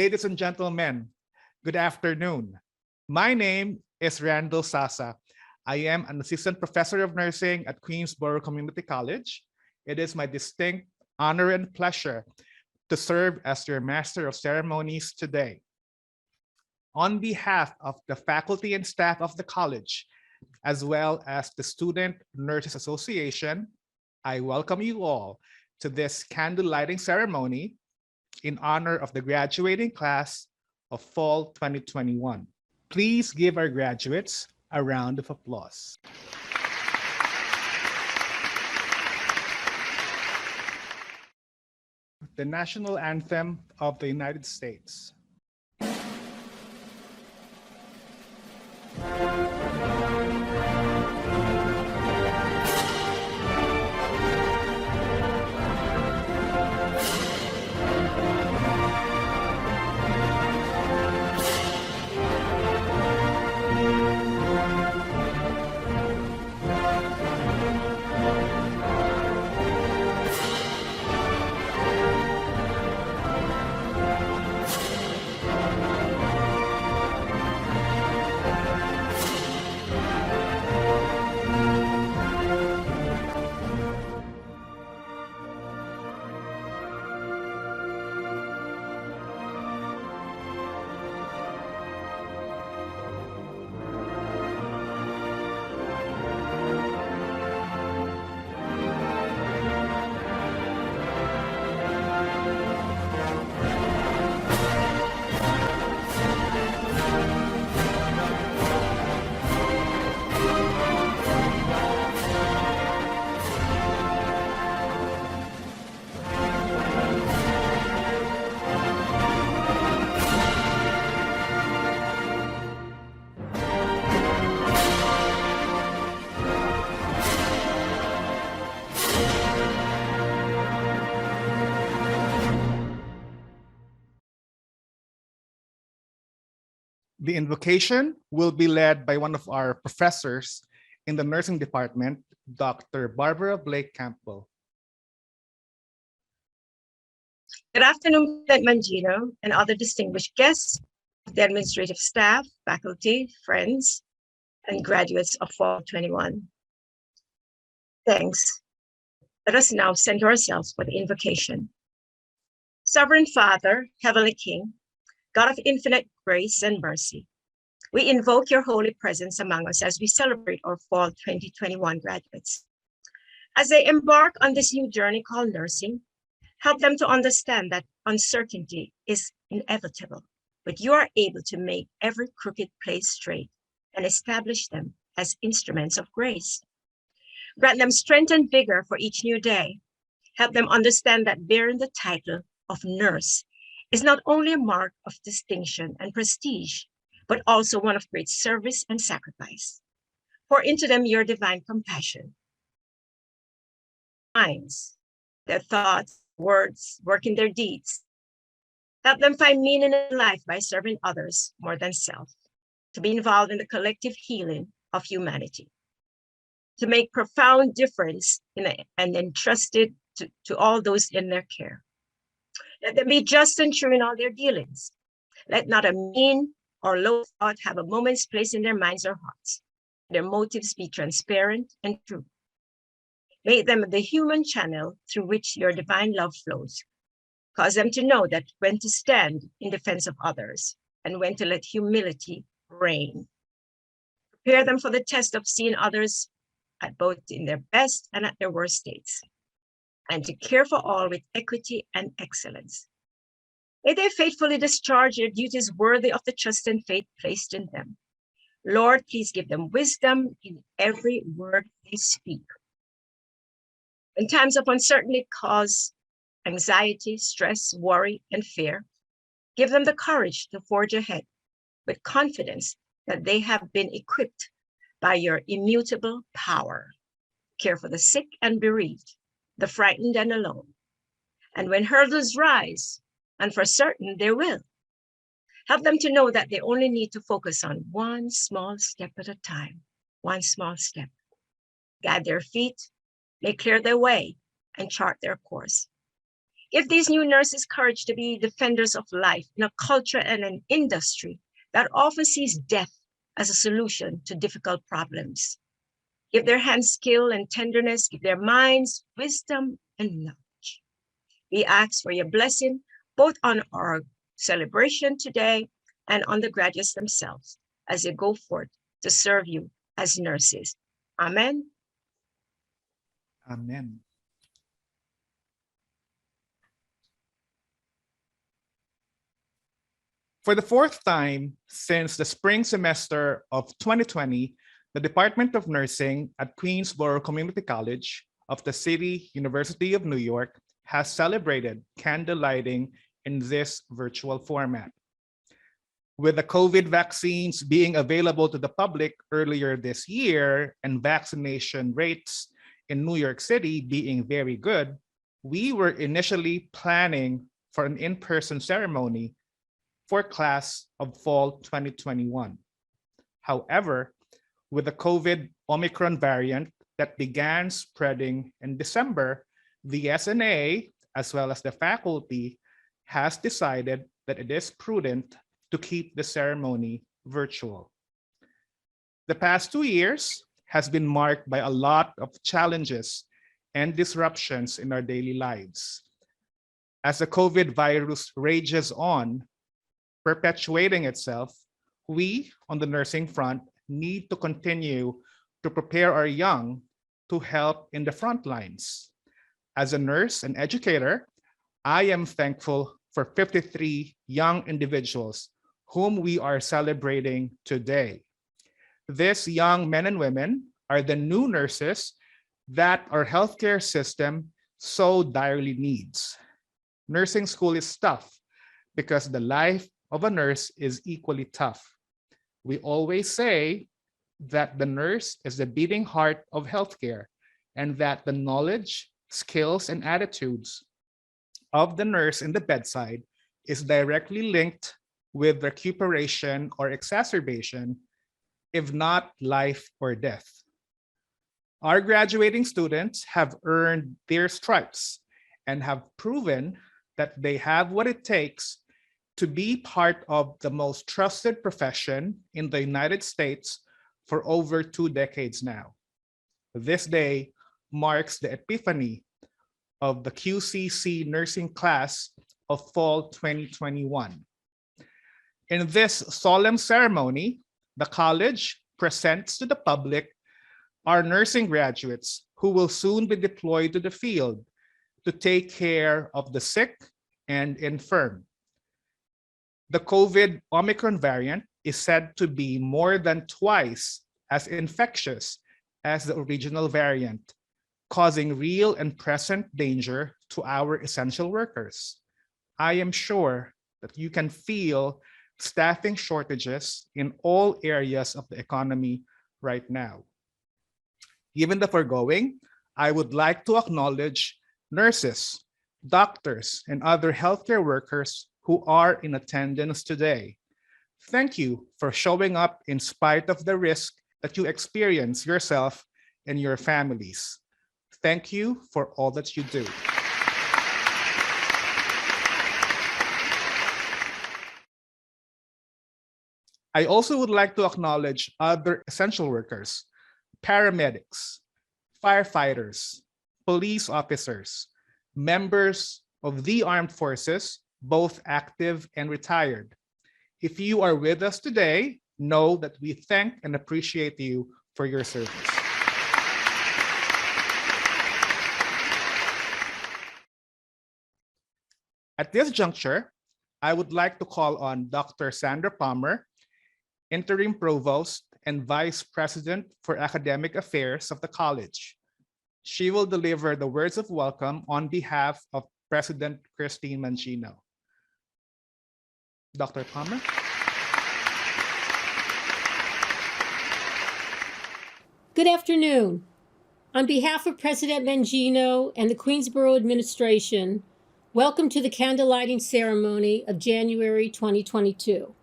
Ladies and gentlemen, good afternoon. My name is Randall Sasa. I am an assistant professor of nursing at Queensborough Community College. It is my distinct honor and pleasure to serve as your Master of Ceremonies today. On behalf of the faculty and staff of the college, as well as the Student Nurses Association, I welcome you all to this candle lighting ceremony in honor of the graduating class of Fall 2021. Please give our graduates a round of applause. The National Anthem of the United States. The invocation will be led by one of our professors in the nursing department, Dr. Barbara Blake Campbell. Good afternoon, President Mangino and other distinguished guests, the administrative staff, faculty, friends, and graduates of Fall 21. Thanks. Let us now center ourselves for the invocation. Sovereign Father, Heavenly King, God of infinite grace and mercy, we invoke your holy presence among us as we celebrate our Fall 2021 graduates. As they embark on this new journey called nursing, help them to understand that uncertainty is inevitable, but you are able to make every crooked place straight and establish them as instruments of grace. Grant them strength and vigor for each new day. Help them understand that bearing the title of nurse is not only a mark of distinction and prestige, but also one of great service and sacrifice. Pour into them your divine compassion. Minds, their thoughts, words, working their deeds. Help them find meaning in life by serving others more than self, to be involved in the collective healing of humanity, to make profound difference and entrusted to all those in their care. Let them be just and true in all their dealings. Let not a mean or low thought have a moment's place in their minds or hearts. Their motives be transparent and true. Make them the human channel through which your divine love flows. Cause them to know that when to stand in defense of others and when to let humility reign. Prepare them for the test of seeing others at both in their best and at their worst states, and to care for all with equity and excellence. May they faithfully discharge their duties worthy of the trust and faith placed in them. Lord, please give them wisdom in every word they speak. In times of uncertainty cause anxiety, stress, worry, and fear, give them the courage to forge ahead with confidence that they have been equipped by your immutable power. Care for the sick and bereaved, the frightened and alone. And when hurdles rise, and for certain they will, help them to know that they only need to focus on one small step at a time, one small step. Guide their feet, may clear their way, and chart their course. Give these new nurses courage to be defenders of life in a culture and an industry that often sees death as a solution to difficult problems. Give their hands skill and tenderness, give their minds wisdom and knowledge. We ask for your blessing both on our celebration today and on the graduates themselves as they go forth to serve you as nurses. Amen. Amen. For the fourth time since the spring semester of 2020, the Department of Nursing at Queensborough Community College of the City University of New York has celebrated candlelighting in this virtual format. With the COVID vaccines being available to the public earlier this year and vaccination rates in New York City being very good, we were initially planning for an in-person ceremony for class of fall 2021. However, with the COVID Omicron variant that began spreading in December, the SNA, as well as the faculty, has decided that it is prudent to keep the ceremony virtual. The past 2 years has been marked by a lot of challenges and disruptions in our daily lives. As the COVID virus rages on, perpetuating itself, we on the nursing front need to continue to prepare our young to help in the front lines. As a nurse and educator, I am thankful for 53 young individuals whom we are celebrating today. These young men and women are the new nurses that our healthcare system so direly needs. Nursing school is tough because the life of a nurse is equally tough. We always say that the nurse is the beating heart of healthcare and that the knowledge, skills, and attitudes of the nurse in the bedside is directly linked with recuperation or exacerbation, if not life or death. Our graduating students have earned their stripes and have proven that they have what it takes to be part of the most trusted profession in the United States for over 2 decades now. This day marks the epiphany of the QCC nursing class of fall 2021. In this solemn ceremony, the college presents to the public our nursing graduates who will soon be deployed to the field to take care of the sick and infirm. The COVID Omicron variant is said to be more than twice as infectious as the original variant, causing real and present danger to our essential workers. I am sure that you can feel staffing shortages in all areas of the economy right now. Given the foregoing, I would like to acknowledge nurses, doctors, and other healthcare workers who are in attendance today. Thank you for showing up in spite of the risk that you experience yourself and your families. Thank you for all that you do. I also would like to acknowledge other essential workers, paramedics, firefighters, police officers, members of the armed forces, both active and retired. If you are with us today, know that we thank and appreciate you for your service. At this juncture, I would like to call on Dr. Sandra Palmer, Interim Provost and Vice President for Academic Affairs of the college. She will deliver the words of welcome on behalf of President Christine Mangino. Dr. Palmer. Good afternoon. On behalf of President Mangino and the Queensborough administration, welcome to the candlelighting ceremony of January 2022.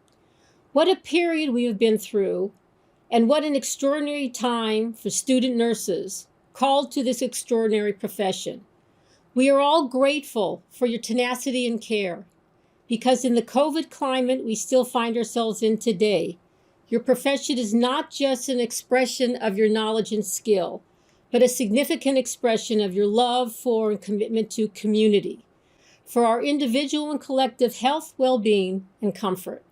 What a period we have been through, and what an extraordinary time for student nurses called to this extraordinary profession. We are all grateful for your tenacity and care, because in the COVID climate we still find ourselves in today, your profession is not just an expression of your knowledge and skill, but a significant expression of your love for and commitment to community, for our individual and collective health, well-being, and comfort.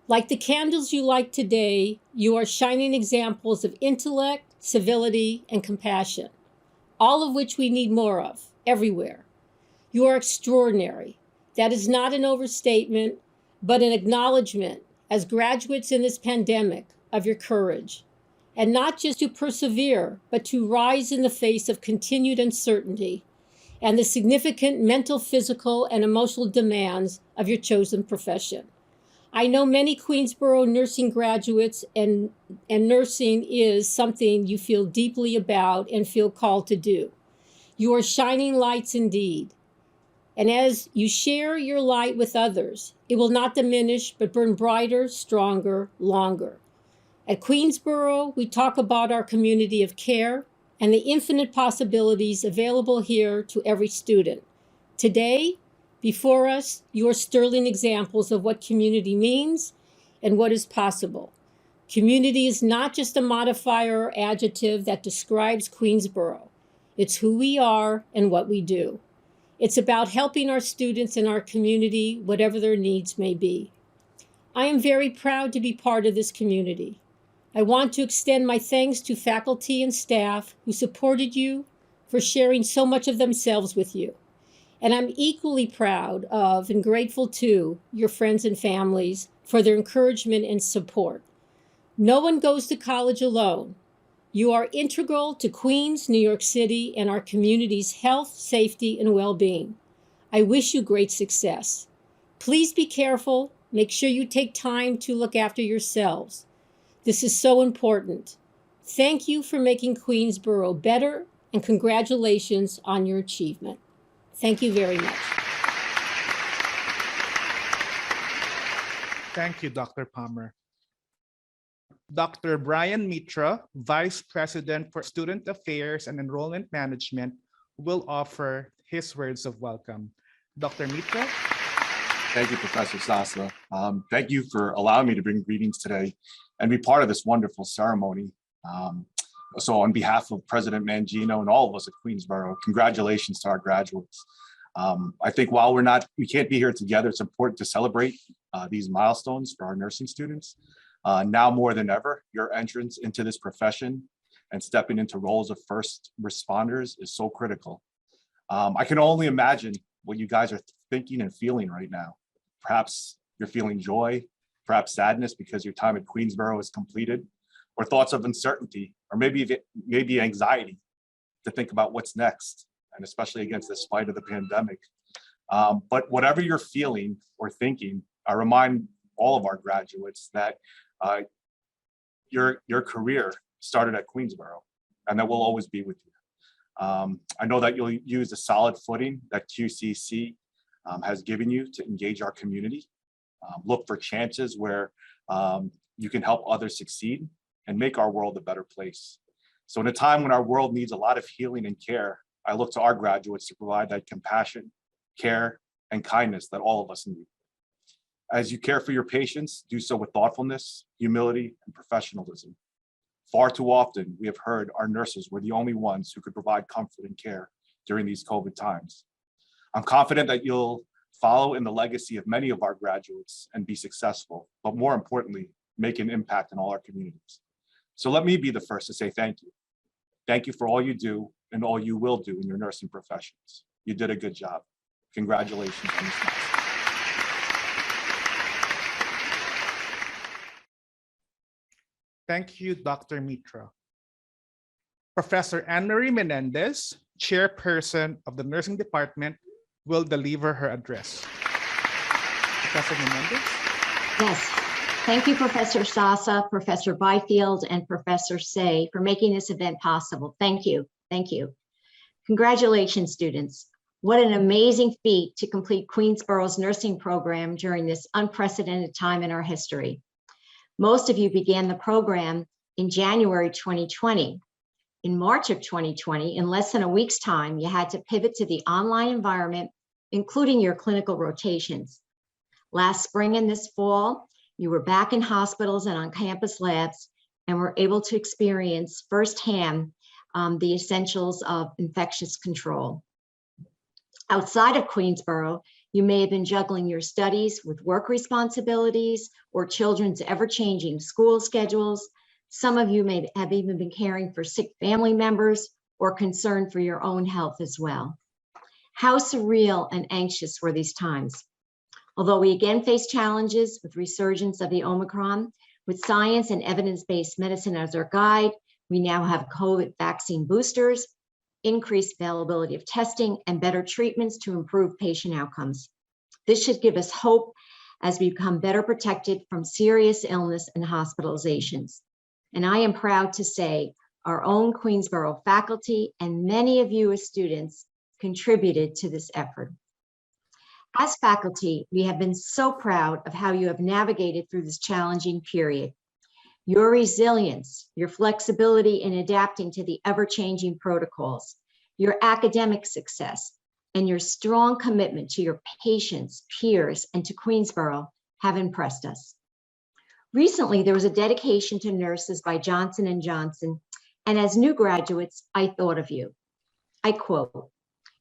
Like the candles you light today, you are shining examples of intellect, civility, and compassion, all of which we need more of everywhere. You are extraordinary. That is not an overstatement, but an acknowledgement as graduates in this pandemic of your courage, and not just to persevere, but to rise in the face of continued uncertainty and the significant mental, physical, and emotional demands of your chosen profession. I know many Queensborough nursing graduates, and nursing is something you feel deeply about and feel called to do. You are shining lights indeed. And as you share your light with others, it will not diminish, but burn brighter, stronger, longer. At Queensborough, we talk about our community of care and the infinite possibilities available here to every student. Today, before us, you are sterling examples of what community means and what is possible. Community is not just a modifier or adjective that describes Queensborough. It's who we are and what we do. It's about helping our students in our community, whatever their needs may be. I am very proud to be part of this community. I want to extend my thanks to faculty and staff who supported you, for sharing so much of themselves with you. And I'm equally proud of and grateful to your friends and families for their encouragement and support. No one goes to college alone. You are integral to Queens, New York City, and our community's health, safety, and well-being. I wish you great success. Please be careful. Make sure you take time to look after yourselves. This is so important. Thank you for making Queensborough better, and congratulations on your achievement. Thank you very much. Thank you, Dr. Palmer. Dr. Brian Mitra, Vice President for Student Affairs and Enrollment Management, will offer his words of welcome. Dr. Mitra. Thank you, Professor Sasa. Thank you for allowing me to bring greetings today and be part of this wonderful ceremony. So on behalf of President Mangino and all of us at Queensborough, congratulations to our graduates. I think while we can't be here together, it's important to celebrate these milestones for our nursing students. Now more than ever, your entrance into this profession and stepping into roles of first responders is so critical. I can only imagine what you guys are thinking and feeling right now. Perhaps you're feeling joy, perhaps sadness because your time at Queensborough is completed, or thoughts of uncertainty, or maybe anxiety to think about what's next, and especially against this fight of the pandemic. But whatever you're feeling or thinking, I remind all of our graduates that your career started at Queensborough, and that will always be with you. I know that you'll use the solid footing that QCC has given you to engage our community. Look for chances where you can help others succeed and make our world a better place. So in a time when our world needs a lot of healing and care, I look to our graduates to provide that compassion, care, and kindness that all of us need. As you care for your patients, do so with thoughtfulness, humility, and professionalism. Far too often, we have heard our nurses were the only ones who could provide comfort and care during these COVID times. I'm confident that you'll follow in the legacy of many of our graduates and be successful, but more importantly, make an impact in all our communities. So let me be the first to say thank you. Thank you for all you do and all you will do in your nursing professions. You did a good job. Congratulations on this milestone. Thank you, Dr. Mitra. Professor Anne-Marie Menendez, chairperson of the nursing department, will deliver her address. Professor Menendez? Yes. Thank you, Professor Sasa, Professor Byfield, and Professor Say for making this event possible. Thank you. Thank you. Congratulations, students. What an amazing feat to complete Queensborough's nursing program during this unprecedented time in our history. Most of you began the program in January 2020. In March of 2020, in less than a week's time, you had to pivot to the online environment, including your clinical rotations. Last spring and this fall, you were back in hospitals and on campus labs and were able to experience firsthand the essentials of infectious control. Outside of Queensborough, you may have been juggling your studies with work responsibilities or children's ever-changing school schedules. Some of you may have even been caring for sick family members or concerned for your own health as well. How surreal and anxious were these times. Although we again face challenges with resurgence of the Omicron, with science and evidence-based medicine as our guide, we now have COVID vaccine boosters, increased availability of testing, and better treatments to improve patient outcomes. This should give us hope as we become better protected from serious illness and hospitalizations. And I am proud to say our own Queensborough faculty and many of you as students contributed to this effort. As faculty, we have been so proud of how you have navigated through this challenging period. Your resilience, your flexibility in adapting to the ever-changing protocols, your academic success, and your strong commitment to your patients, peers, and to Queensborough have impressed us. Recently, there was a dedication to nurses by Johnson & Johnson, and as new graduates, I thought of you. I quote,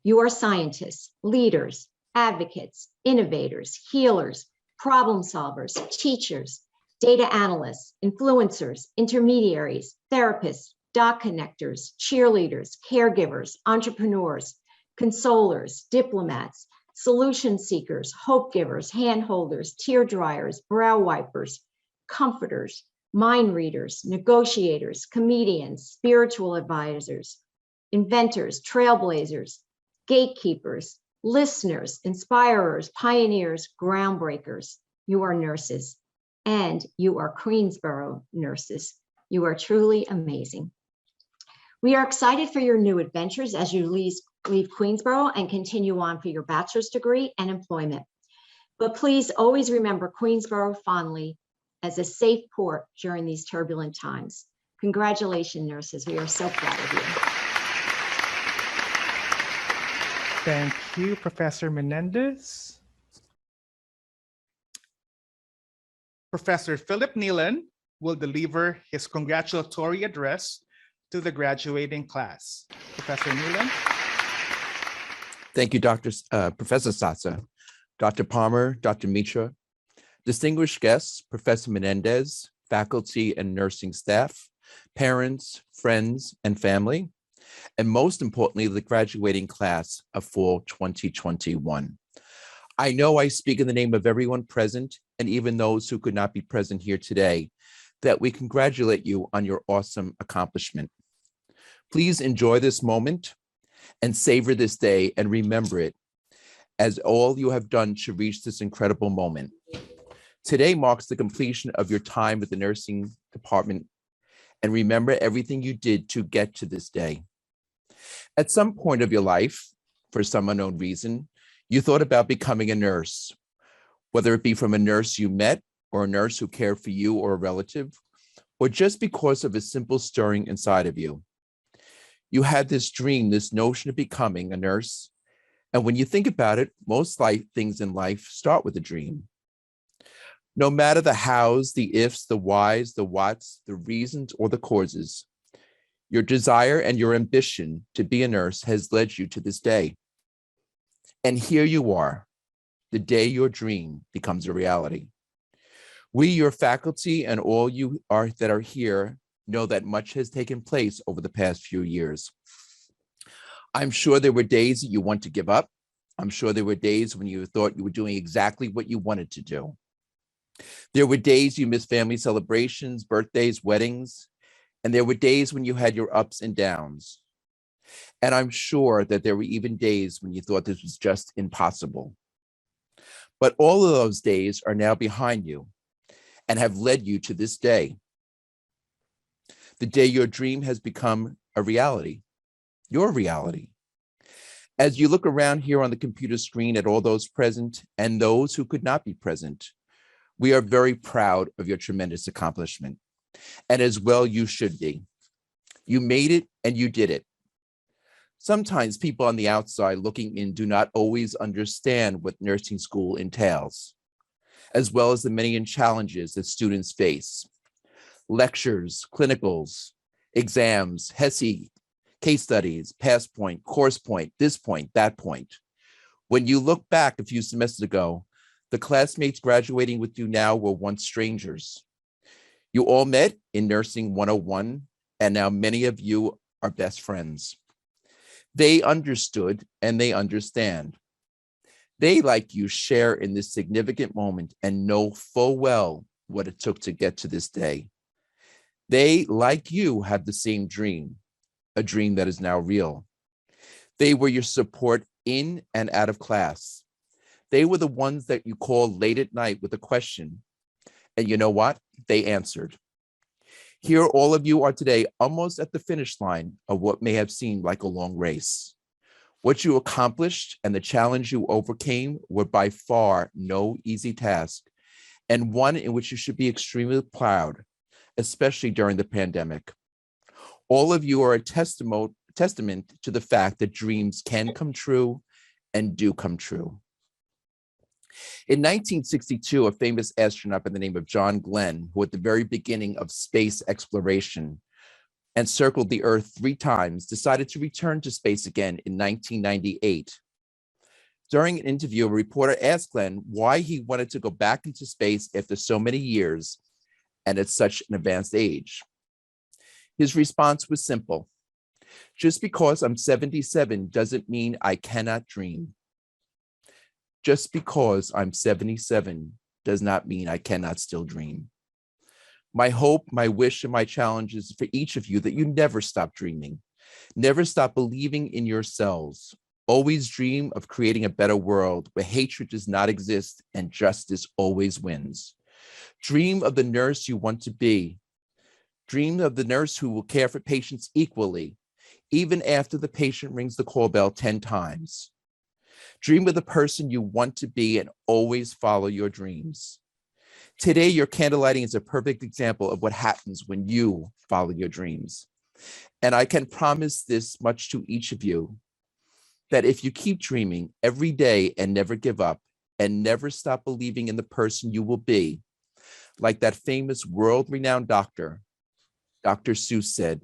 "You are scientists, leaders, advocates, innovators, healers, problem solvers, teachers, data analysts, influencers, intermediaries, therapists, dot connectors, cheerleaders, caregivers, entrepreneurs, consolers, diplomats, solution seekers, hope givers, hand holders, tear dryers, brow wipers, comforters, mind readers, negotiators, comedians, spiritual advisors, inventors, trailblazers, gatekeepers, listeners, inspirers, pioneers, groundbreakers. You are nurses, and you are Queensborough nurses. You are truly amazing. We are excited for your new adventures as you leave Queensborough and continue on for your bachelor's degree and employment. But please always remember Queensborough fondly as a safe port during these turbulent times. Congratulations, nurses. We are so proud of you. Thank you, Professor Menendez. Professor Philip Nealon will deliver his congratulatory address to the graduating class. Professor Nealon. Thank you, Professor Sasa, Dr. Palmer, Dr. Mitra, distinguished guests, Professor Menendez, faculty and nursing staff, parents, friends, and family, and most importantly, the graduating class of fall 2021. I know I speak in the name of everyone present and even those who could not be present here today, that we congratulate you on your awesome accomplishment. Please enjoy this moment and savor this day and remember it as all you have done to reach this incredible moment. Today marks the completion of your time at the nursing department, and remember everything you did to get to this day. At some point of your life, for some unknown reason, you thought about becoming a nurse, whether it be from a nurse you met or a nurse who cared for you or a relative, or just because of a simple stirring inside of you. You had this dream, this notion of becoming a nurse. And when you think about it, most things in life start with a dream. No matter the hows, the ifs, the whys, the whats, the reasons, or the causes, your desire and your ambition to be a nurse has led you to this day. And here you are, the day your dream becomes a reality. We, your faculty, and all you that are here know that much has taken place over the past few years. I'm sure there were days that you want to give up. I'm sure there were days when you thought you were doing exactly what you wanted to do. There were days you missed family celebrations, birthdays, weddings, and there were days when you had your ups and downs. And I'm sure that there were even days when you thought this was just impossible. But all of those days are now behind you and have led you to this day. The day your dream has become a reality, your reality. As you look around here on the computer screen at all those present and those who could not be present, we are very proud of your tremendous accomplishment. And as well, you should be. You made it and you did it. Sometimes people on the outside looking in do not always understand what nursing school entails, as well as the many challenges that students face. Lectures, clinicals, exams, HESI, case studies, pass point, course point, this point, that point. When you look back a few semesters ago, the classmates graduating with you now were once strangers. You all met in Nursing 101, and now many of you are best friends. They understood and they understand. They, like you, share in this significant moment and know full well what it took to get to this day. They, like you, have the same dream, a dream that is now real. They were your support in and out of class. They were the ones that you called late at night with a question. And you know what? They answered. Here, all of you are today almost at the finish line of what may have seemed like a long race. What you accomplished and the challenge you overcame were by far no easy task, and one in which you should be extremely proud, especially during the pandemic. All of you are a testament to the fact that dreams can come true and do come true. In 1962, a famous astronaut by the name of John Glenn, who at the very beginning of space exploration and circled the Earth 3 times, decided to return to space again in 1998. During an interview, a reporter asked Glenn why he wanted to go back into space after so many years and at such an advanced age. His response was simple. Just because I'm 77 doesn't mean I cannot dream. Just because I'm 77 does not mean I cannot still dream. My hope, my wish, and my challenge is for each of you that you never stop dreaming. Never stop believing in yourselves. Always dream of creating a better world where hatred does not exist and justice always wins. Dream of the nurse you want to be. Dream of the nurse who will care for patients equally, even after the patient rings the call bell 10 times. Dream of the person you want to be and always follow your dreams. Today, your candlelighting is a perfect example of what happens when you follow your dreams. And I can promise this much to each of you, that if you keep dreaming every day and never give up and never stop believing in the person you will be, like that famous world-renowned doctor, Dr. Seuss said,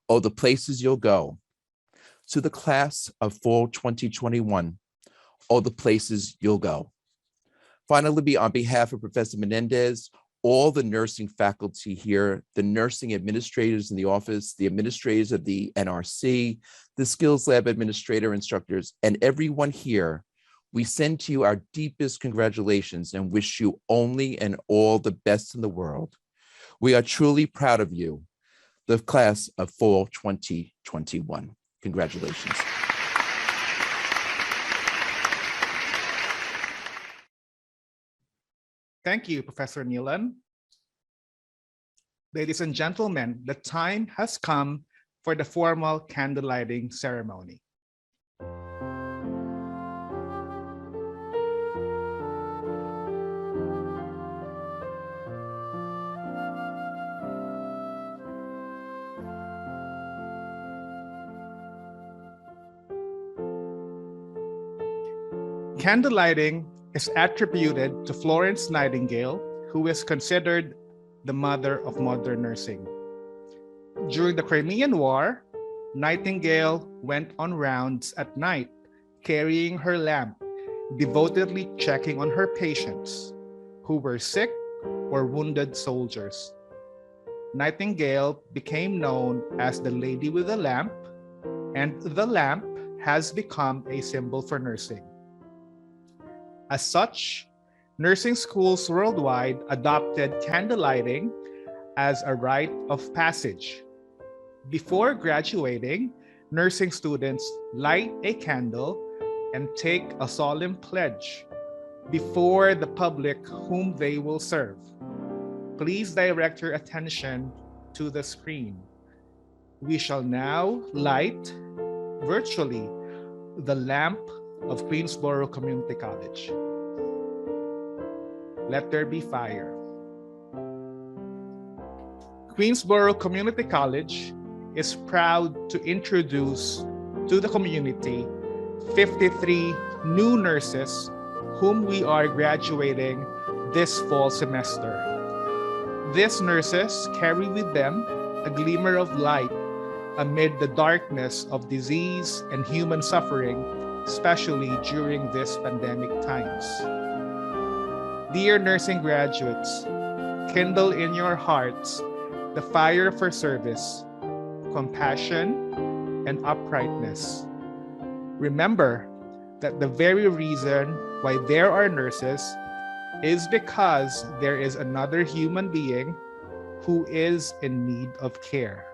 "Oh, the places you'll go." To the class of fall 2021, all the places you'll go. Finally, on behalf of Professor Menendez, all the nursing faculty here, the nursing administrators in the office, the administrators of the NRC, the Skills Lab administrator, instructors, and everyone here, we send to you our deepest congratulations and wish you only and all the best in the world. We are truly proud of you, the class of fall 2021. Congratulations. Thank you, Professor Nealon. Ladies and gentlemen, the time has come for the formal candlelighting ceremony. Candlelighting is attributed to Florence Nightingale, who is considered the mother of modern nursing. During the Crimean War, Nightingale went on rounds at night, carrying her lamp, devotedly checking on her patients who were sick or wounded soldiers. Nightingale became known as the Lady with the Lamp, and the lamp has become a symbol for nursing. As such, nursing schools worldwide adopted candlelighting as a rite of passage. Before graduating, nursing students light a candle and take a solemn pledge before the public whom they will serve. Please direct your attention to the screen. We shall now light virtually the lamp of Queensborough Community College. Let there be fire. Queensborough Community College is proud to introduce to the community 53 new nurses whom we are graduating this fall semester. These nurses carry with them a glimmer of light amid the darkness of disease and human suffering, especially during these pandemic times. Dear nursing graduates, kindle in your hearts the fire for service, compassion, and uprightness. Remember that the very reason why there are nurses is because there is another human being who is in need of care.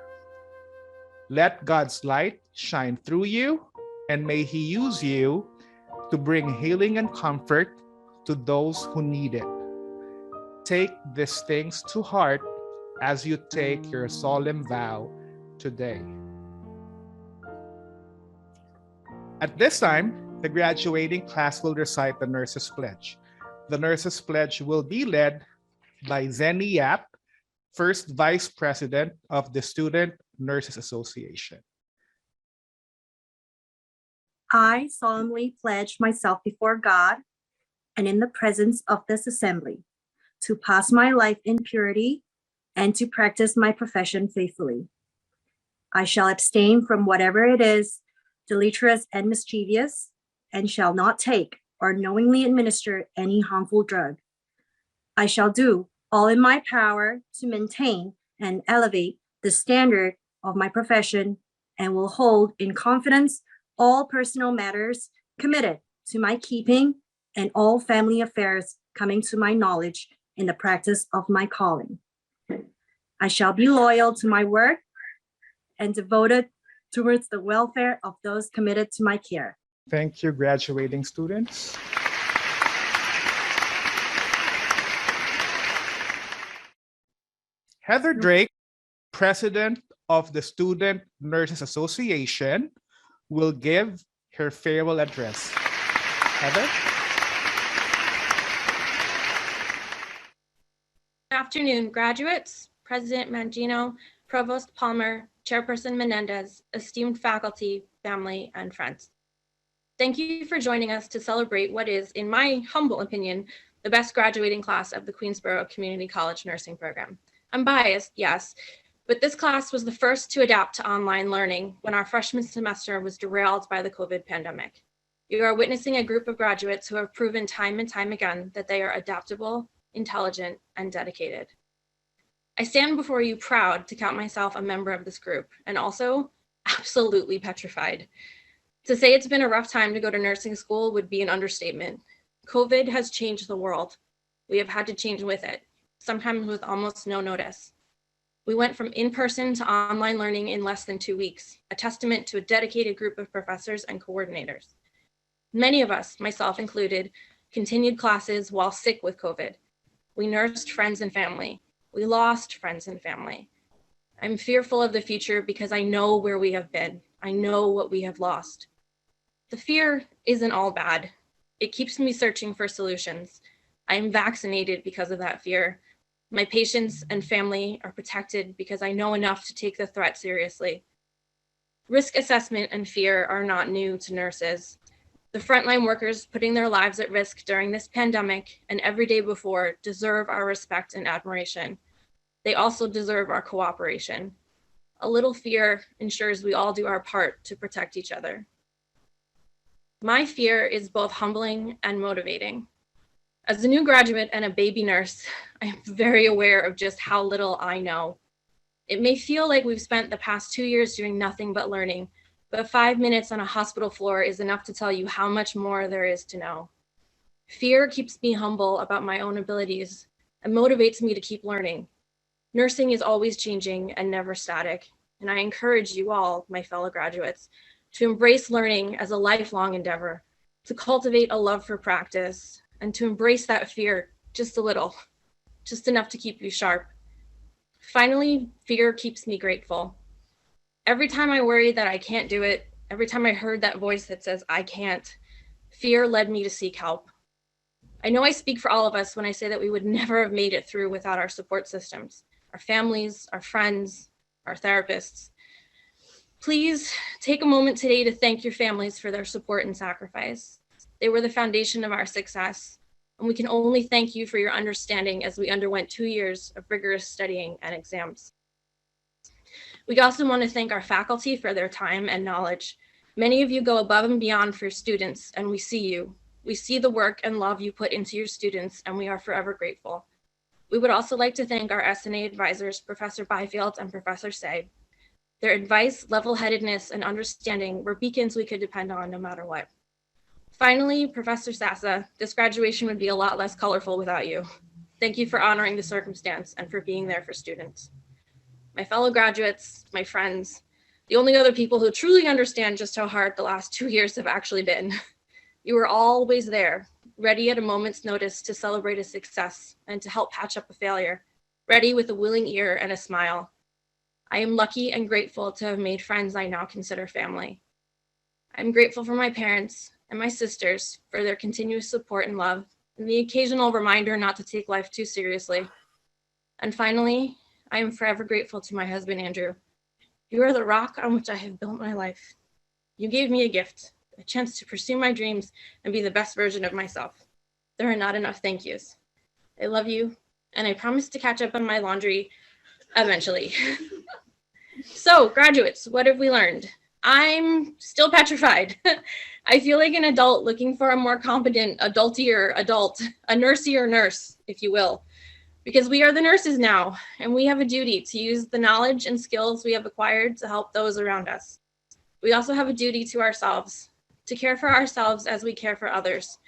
Let God's light shine through you, and may He use you to bring healing and comfort to those who need it. Take these things to heart as you take your solemn vow today. At this time, the graduating class will recite the Nurses' Pledge. The Nurses' Pledge will be led by Zenny Yap, First Vice President of the Student Nurses Association. I solemnly pledge myself before God and in the presence of this assembly to pass my life in purity and to practice my profession faithfully. I shall abstain from whatever it is deleterious and mischievous, and shall not take or knowingly administer any harmful drug. I shall do all in my power to maintain and elevate the standard of my profession, and will hold in confidence all personal matters committed to my keeping and all family affairs coming to my knowledge in the practice of my calling. I shall be loyal to my work and devoted towards the welfare of those committed to my care. Thank you, graduating students. Heather Drake, President of the Student Nurses Association, will give her farewell address. Heather? Good afternoon, graduates, President Mangino, Provost Palmer, Chairperson Menendez, esteemed faculty, family, and friends. Thank you for joining us to celebrate what is, in my humble opinion, the best graduating class of the Queensborough Community College Nursing Program. I'm biased, yes, but this class was the first to adapt to online learning when our freshman semester was derailed by the COVID pandemic. You are witnessing a group of graduates who have proven time and time again that they are adaptable, intelligent, and dedicated. I stand before you proud to count myself a member of this group, and also absolutely petrified. To say it's been a rough time to go to nursing school would be an understatement. COVID has changed the world. We have had to change with it, sometimes with almost no notice. We went from in-person to online learning in less than 2 weeks, a testament to a dedicated group of professors and coordinators. Many of us, myself included, continued classes while sick with COVID. We nursed friends and family. We lost friends and family. I'm fearful of the future because I know where we have been. I know what we have lost. The fear isn't all bad. It keeps me searching for solutions. I am vaccinated because of that fear. My patients and family are protected because I know enough to take the threat seriously. Risk assessment and fear are not new to nurses. The frontline workers putting their lives at risk during this pandemic and every day before deserve our respect and admiration. They also deserve our cooperation. A little fear ensures we all do our part to protect each other. My fear is both humbling and motivating. As a new graduate and a baby nurse, I am very aware of just how little I know. It may feel like we've spent the past 2 years doing nothing but learning, but 5 minutes on a hospital floor is enough to tell you how much more there is to know. Fear keeps me humble about my own abilities and motivates me to keep learning. Nursing is always changing and never static, and I encourage you all, my fellow graduates, to embrace learning as a lifelong endeavor, to cultivate a love for practice, and to embrace that fear just a little, just enough to keep you sharp. Finally, fear keeps me grateful. Every time I worried that I can't do it, every time I heard that voice that says I can't, fear led me to seek help. I know I speak for all of us when I say that we would never have made it through without our support systems, our families, our friends, our therapists. Please take a moment today to thank your families for their support and sacrifice. They were the foundation of our success, and we can only thank you for your understanding as we underwent 2 years of rigorous studying and exams. We also want to thank our faculty for their time and knowledge. Many of you go above and beyond for students, and we see you. We see the work and love you put into your students, and we are forever grateful. We would also like to thank our SNA advisors, Professor Byfield and Professor Say. Their advice, level-headedness, and understanding were beacons we could depend on no matter what. Finally, Professor Sassa, this graduation would be a lot less colorful without you. Thank you for honoring the circumstance and for being there for students. My fellow graduates, my friends, the only other people who truly understand just how hard the last 2 years have actually been. You were always there, ready at a moment's notice to celebrate a success and to help patch up a failure, ready with a willing ear and a smile. I am lucky and grateful to have made friends I now consider family. I'm grateful for my parents and my sisters for their continuous support and love, and the occasional reminder not to take life too seriously. And finally, I am forever grateful to my husband, Andrew. You are the rock on which I have built my life. You gave me a gift, a chance to pursue my dreams and be the best version of myself. There are not enough thank yous. I love you, and I promise to catch up on my laundry eventually. So, graduates, what have we learned? I'm still petrified. I feel like an adult looking for a more competent, adultier adult, a nursier nurse, if you will, because we are the nurses now, and we have a duty to use the knowledge and skills we have acquired to help those around us. We also have a duty to ourselves, to care for ourselves as we care for others,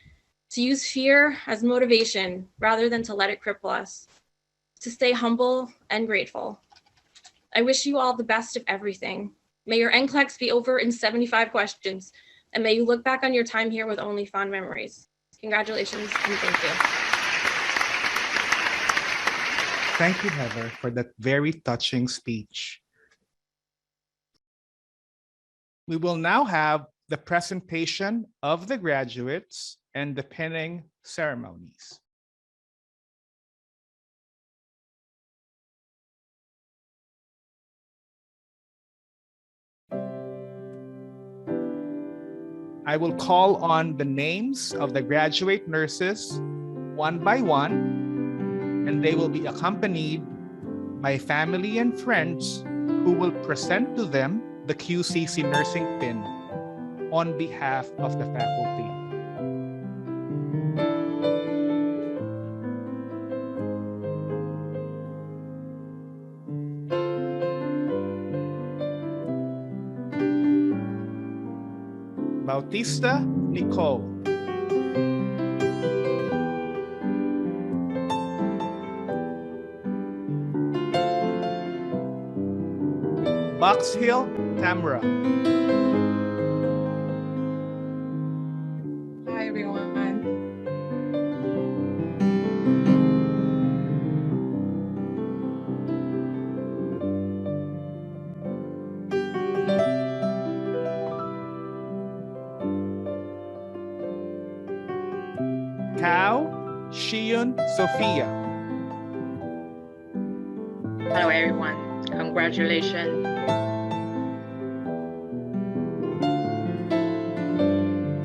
to use fear as motivation rather than to let it cripple us, to stay humble and grateful. I wish you all the best of everything. May your NCLEX be over in 75 questions, and may you look back on your time here with only fond memories. Congratulations and thank you. Thank you, Heather, for that very touching speech. We will now have the presentation of the graduates and the pinning ceremonies. I will call on the names of the graduate nurses one by one, and they will be accompanied by family and friends who will present to them the QCC nursing pin on behalf of the faculty. Bautista Nicole. Box Hill Tamra. Hi, everyone. Tao Shiyun Sophia. Hello, everyone. Congratulations.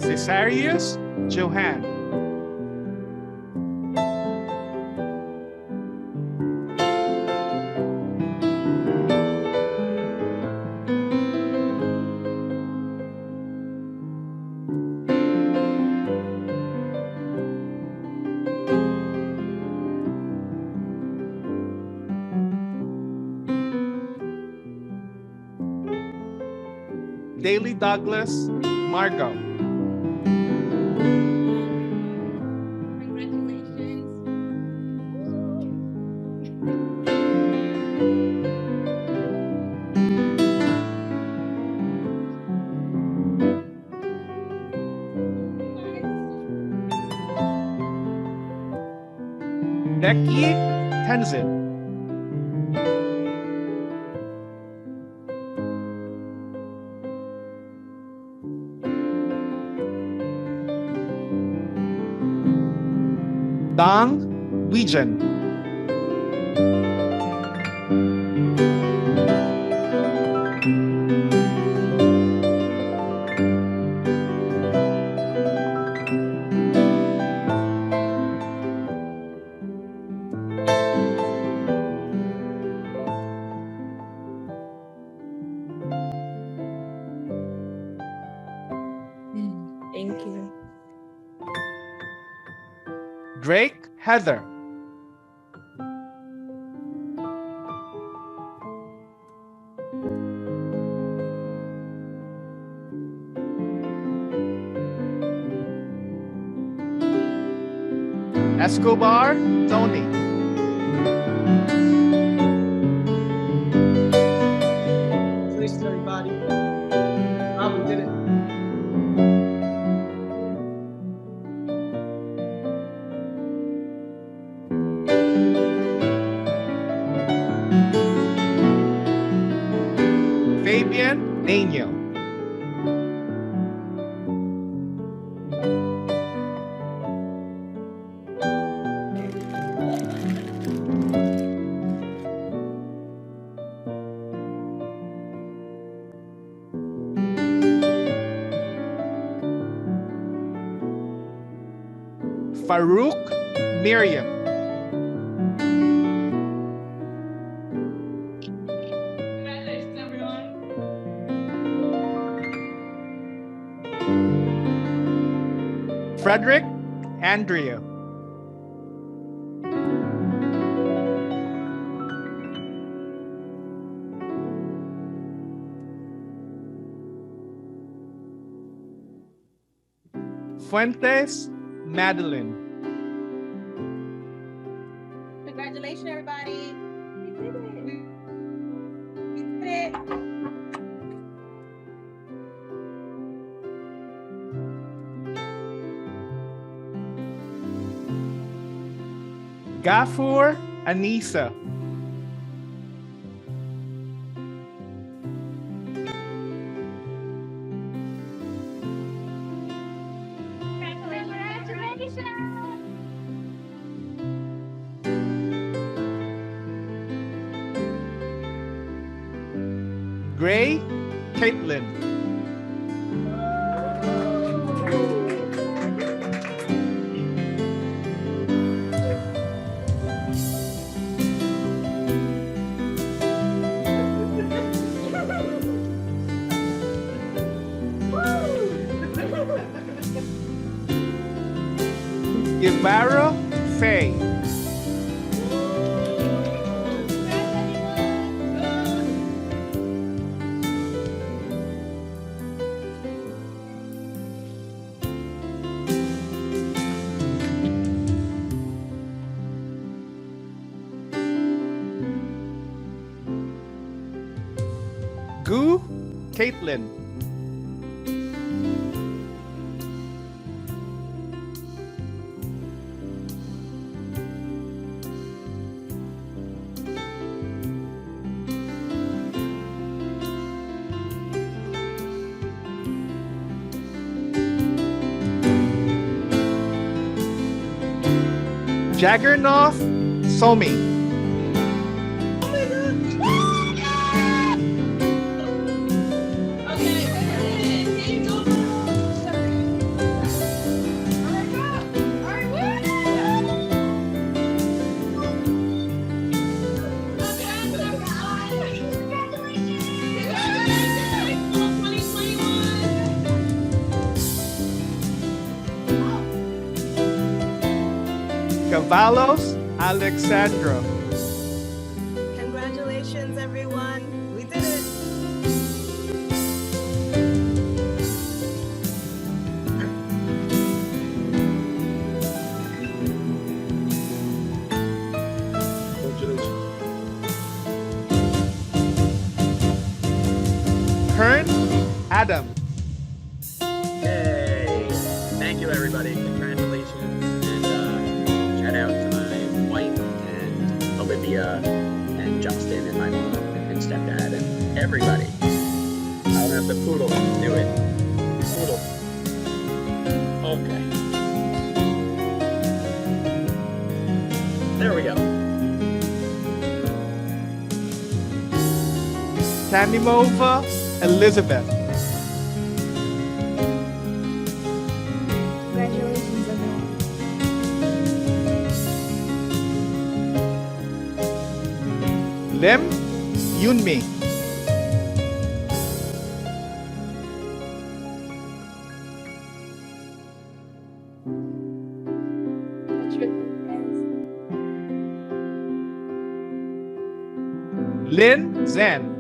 Cesarius Johan. Daily Douglas Margot. Becky Tenzin. Dang Wijan. Thank you. Drake Heather. Escobar Tony. Congratulations, everybody. Wow, we did it. Fabian Daniel. Farouk Miriam. Congratulations, everyone. Frederick Andrea. Fuentes Madeline. Congratulations, everybody. We did it. We did it. Gafur Anissa. Gray Caitlin. Guevara Faye. Gu Caitlin. Jaggernaut Somi. Cavalos Alexandra. Congratulations, everyone. We did it. Kern Adam. Yay! Thank you, everybody. Congratulations. And shout out to my wife and Olivia and Justin and my mom and stepdad and everybody. I'll have the poodle do it. Poodle. Okay. There we go. Tanimova Elizabeth. Congratulations, everyone. Lim Yunmi. Lin Zen.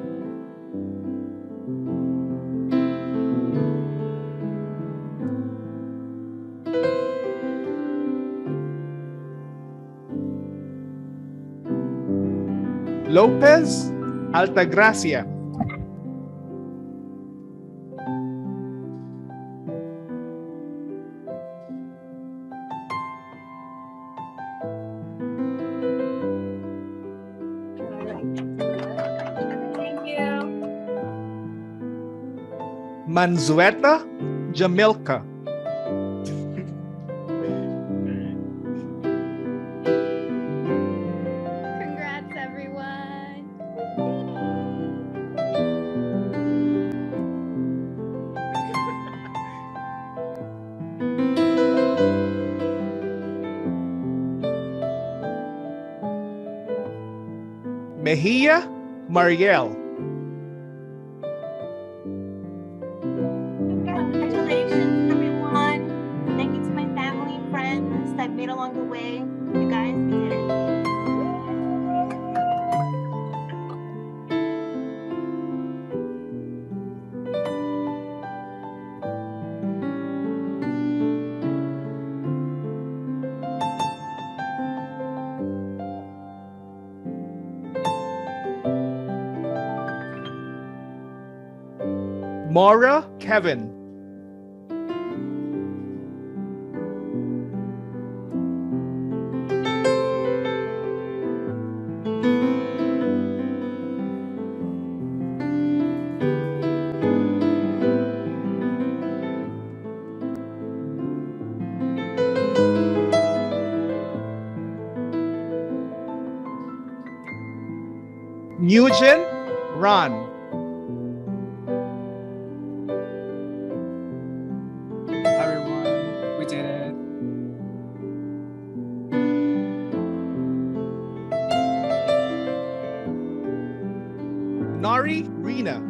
Lopez Altagracia. Thank you. Manzueta Jamilka. Congrats, everyone. Mejia Mariel. Congratulations, everyone. Thank you to my family and friends that made along the way. You guys, we did it. Mora Kevin. Nugent Ron. Everyone, we did it. Nari Rina.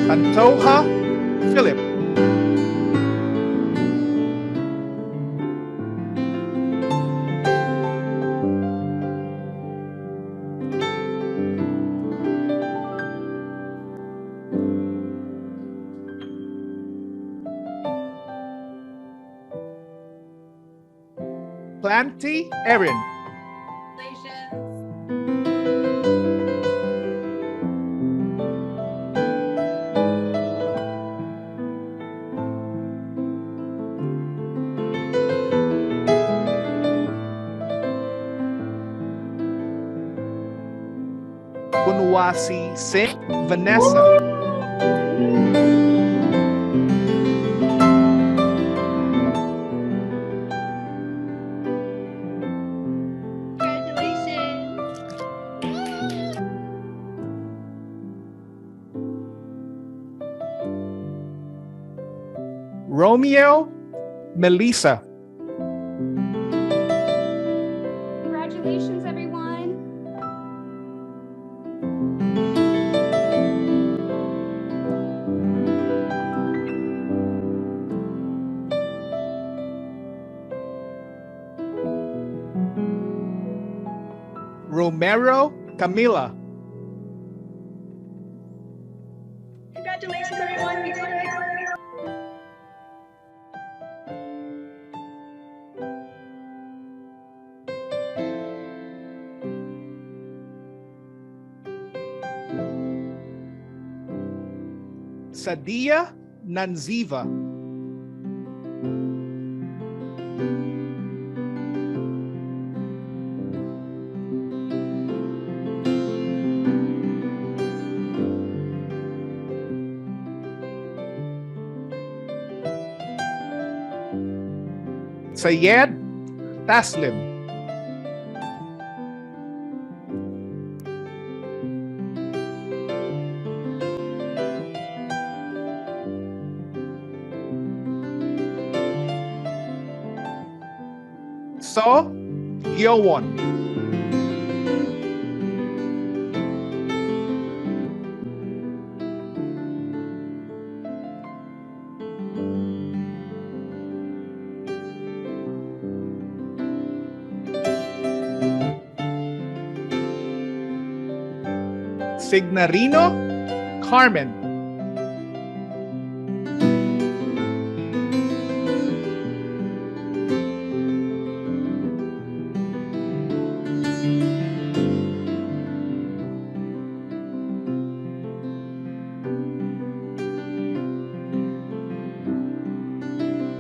Pantoja Philip. Planty Erin. Luwasi Singh Vanessa. Romeo Melissa. Congratulations, everyone. Romero Camila. Congratulations, everyone. Sadia Nanziva. Sayed Taslim. So Hyowon. Signarino Carmen.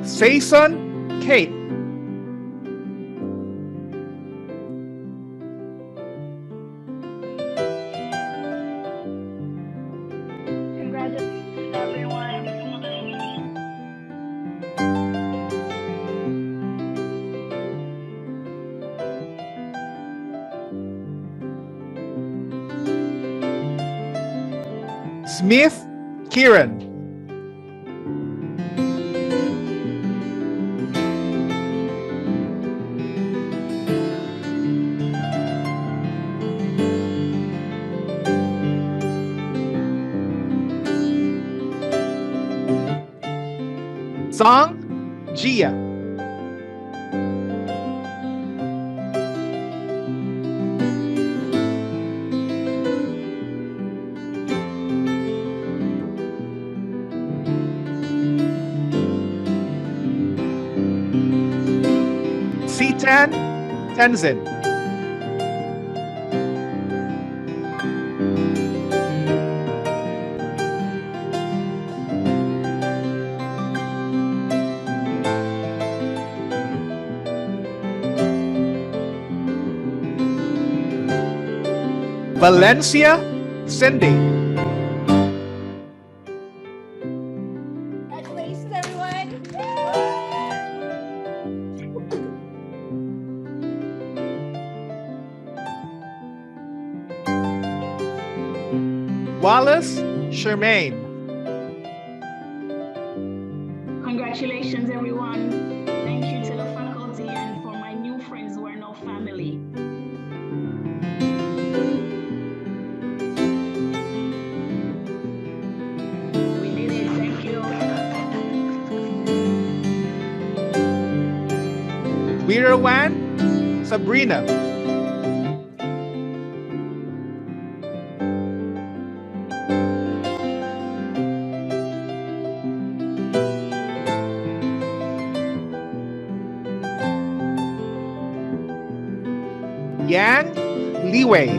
Sason Kate. Congratulations, everyone. Smith Kieran. Song Gia. Sitan Tenzin. Valencia Cindy. Congratulations, everyone. Wallace Shermaine. Congratulations, everyone. Thank you to the faculty and for my new friends who are now family. We did it. Thank you. Wirawan Sabrina. Yang Liwei.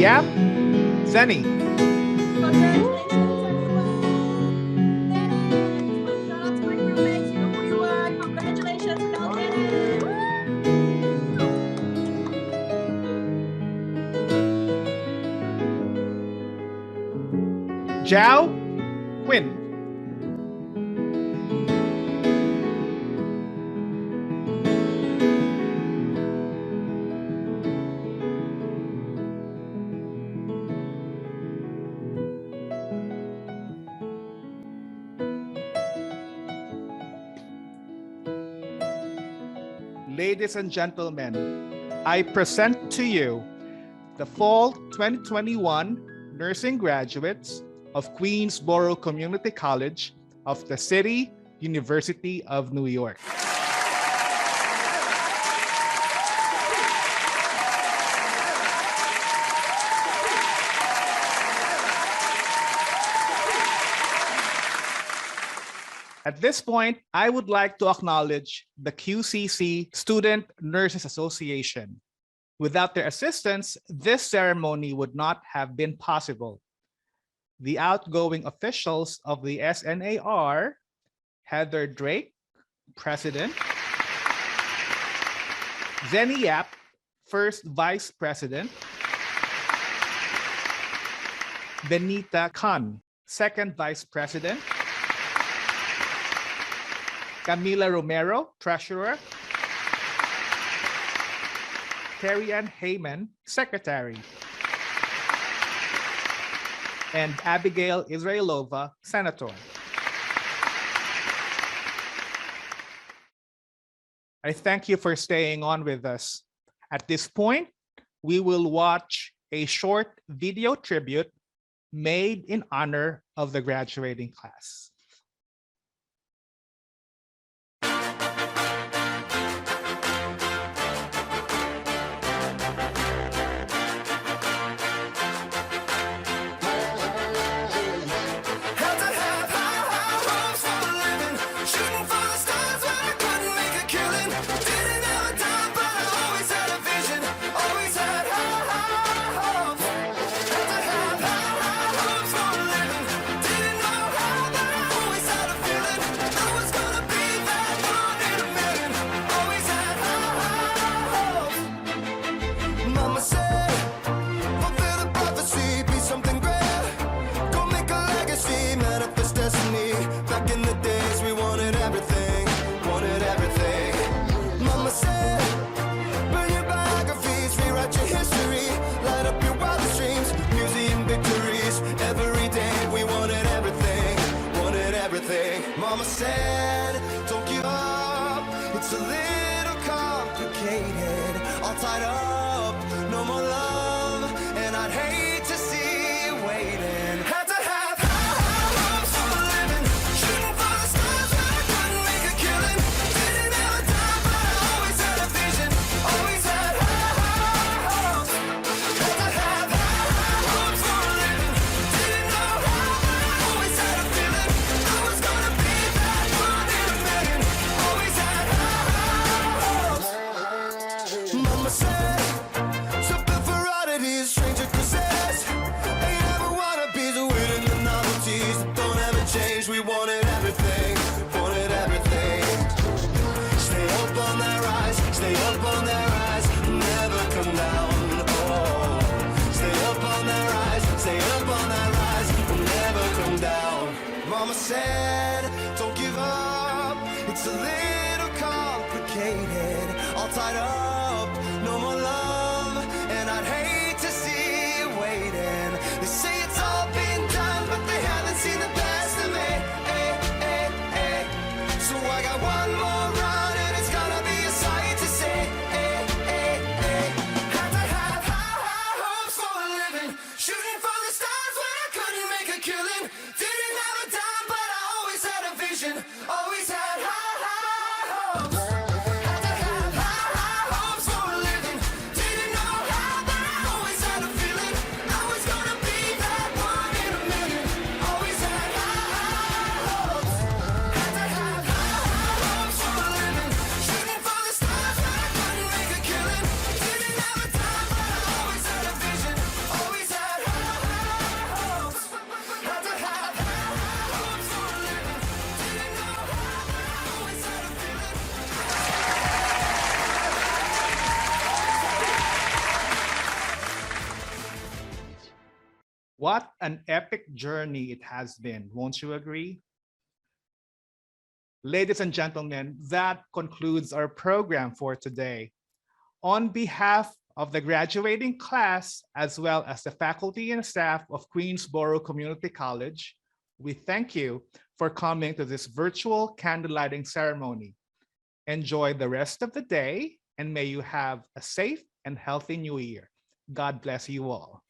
Yap, Zenny. Congratulations, everyone. Dennis, shout out to my roommates. You know who you are. Congratulations, Mel Dennis. Jiao, Quinn. Ladies and gentlemen, I present to you the Fall 2021 nursing graduates of Queensborough Community College of the City University of New York. At this point, I would like to acknowledge the QCC Student Nurses Association. Without their assistance, this ceremony would not have been possible. The outgoing officials of the SNA are Heather Drake, President, Zenny Yap, First Vice President, Benita Khan, Second Vice President, Camila Romero, Treasurer, Terry Ann Heyman, Secretary, and Abigail Israelova, Senator. I thank you for staying on with us. At this point, we will watch a short video tribute made in honor of the graduating class. Mama said, don't give up, it's a little complicated, all tied up, no more love, and I'd hate to see you waiting. Had to have high hopes for a living, shooting for the stars but I couldn't make a killing, didn't have a dime but I always had a vision, always had high hopes. Had to have high hopes for a living, didn't know how but I always had a feeling I was gonna be that one in a million, always had high hopes. Mama said, something for oddities, stranger possess. Ain't ever wannabes, waiting the novelties that don't ever change. We wanted everything, wanted everything. Stay up on that rise, stay up on that rise, never come down. Oh, stay up on that rise, stay up on that rise, never come down. Mama said, don't give up, it's a little complicated, all tied up, no more love, and I'd hate to see you waiting. They say it's all been done, but they haven't seen the best of me. So I got one more run, and it's gonna be a sight to see. Had to have high hopes for a living, shooting for the stars when I couldn't make a killing. Didn't have a dime, but I always had a vision, always had high hopes. Had to have high hopes. What an epic journey it has been, won't you agree? Ladies and gentlemen, that concludes our program for today. On behalf of the graduating class, as well as the faculty and staff of Queensborough Community College, we thank you for coming to this virtual candlelighting ceremony. Enjoy the rest of the day, and may you have a safe and healthy new year. God bless you all.